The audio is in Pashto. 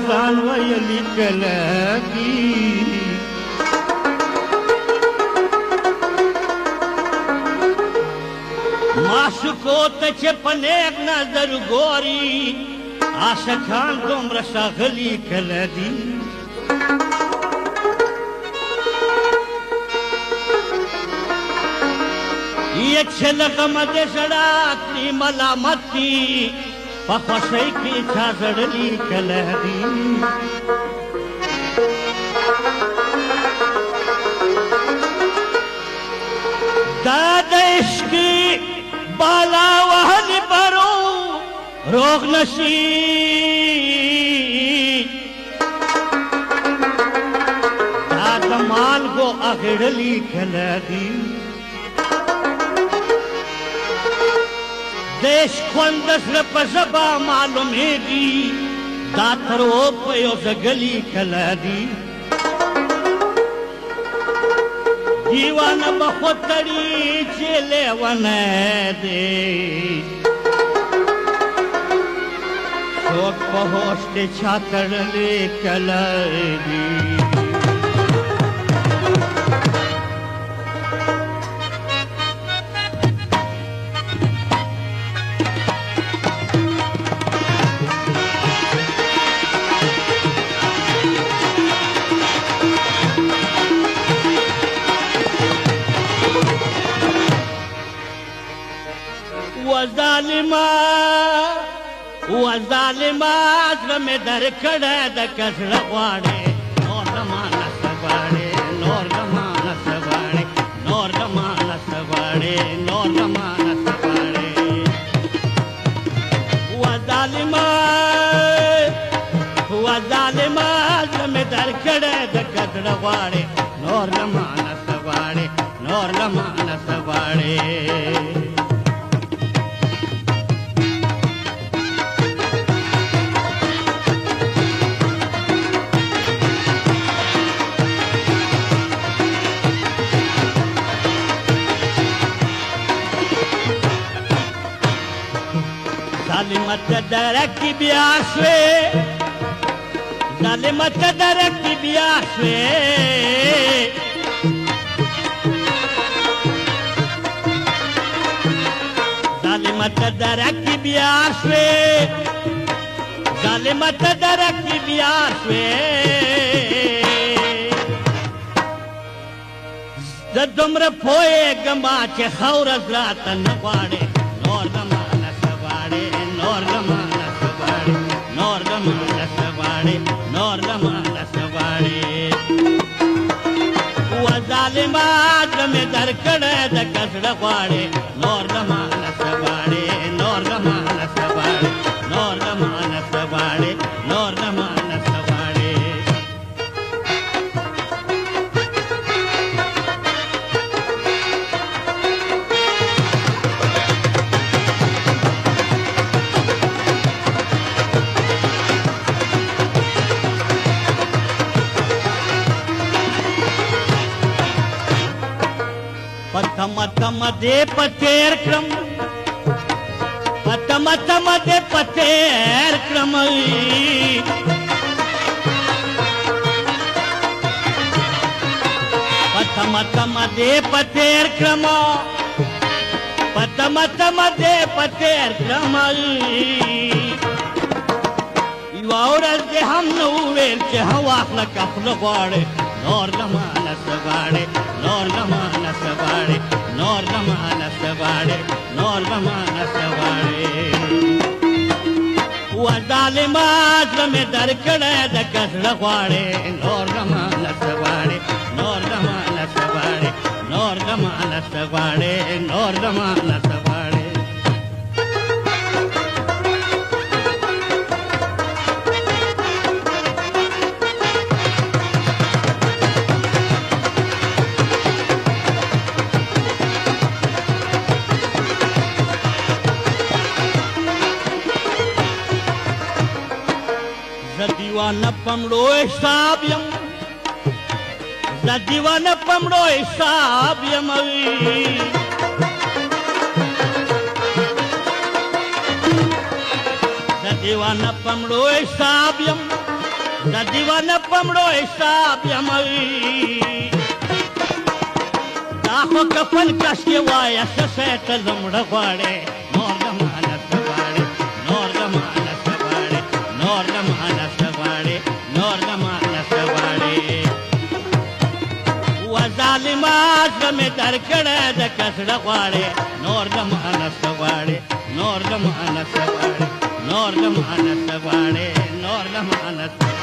ځان ویلی کله دی معشوقو ته چې په نیک نظر ګوري عاشقان دومره ښاغلي کله دي یې چې له غمه دې ژړا کړي ملامت دي په خوښۍ کې چا زړلي کله دي دا د عشقي بالا وهلې برو روغ نشي دا د مالګو اغړلي کله دي دیش خوند زړه په ژبه معلومېږي دا تر و په یو ځګلي کله دي دیوانه به خو تړي چې لیونی دی څوک په هوښ کې چا تړلی کله دي ظالما زړه مې درکړی د که زړه غواړې نور له مانه څه غواړې نور له مانه څه غواړې نور له مانه څه غواړې نور له مانه څه غواړې ظالما زړه مې درکړی د که زړه غواړې نور له مانه څه غواړې نور له مانه څه غواړې ظالمت درکی بیا شوی ظالمت درکی بیا شوی ظالمت درکی بیا شوی ظالمت درکی بیا شوی زه دومره پوهېږم چې خاوره راته نه غواړې نور نه نور زمانه څه غواړې نور زمانه څه غواړې نور زمانه څه غواړې و ظالما زړه مې درکړی د که زړه غواړې نور زمانه څه غواړې نور زمانه څه غواړې نور زمانه څه غواړې نور زمانه څه غواړې تم دې پتیر کړم تم دې پتیر کړم تم دې پتیر کړم تم دې پتیر کړم یوه ورځ دې هم نه وویل چې هوا اخله که خوله غواړې نور له مانه څه غواړې نور له مانه څه غواړې نور زمانه څه غواړې نور زمانه څه غواړې و ظالما زړه مې درکړی د که زړه غواړې نور زمانه څه غواړې نور زمانه څه غواړې نور زمانه څه غواړې نور زمانه څه غواړې پمړو حساب یم د دیوانه پمړو حساب یم د دیوانه پمړو حساب یم د دیوانه پمړو حساب یم دا خو کفن کش کې وایه څه شی ته زمړه غواړې نور د مانه څه غواړې نور د مانه څه غواړې نور د مانه څه غواړې نور د مانه څه غواړې و ظالمه زړه مې درکړی د کسړه غواړې نور د مانه څه غواړې نور د مانه څه غواړې نور د مانه څه غواړې نور د مانه څه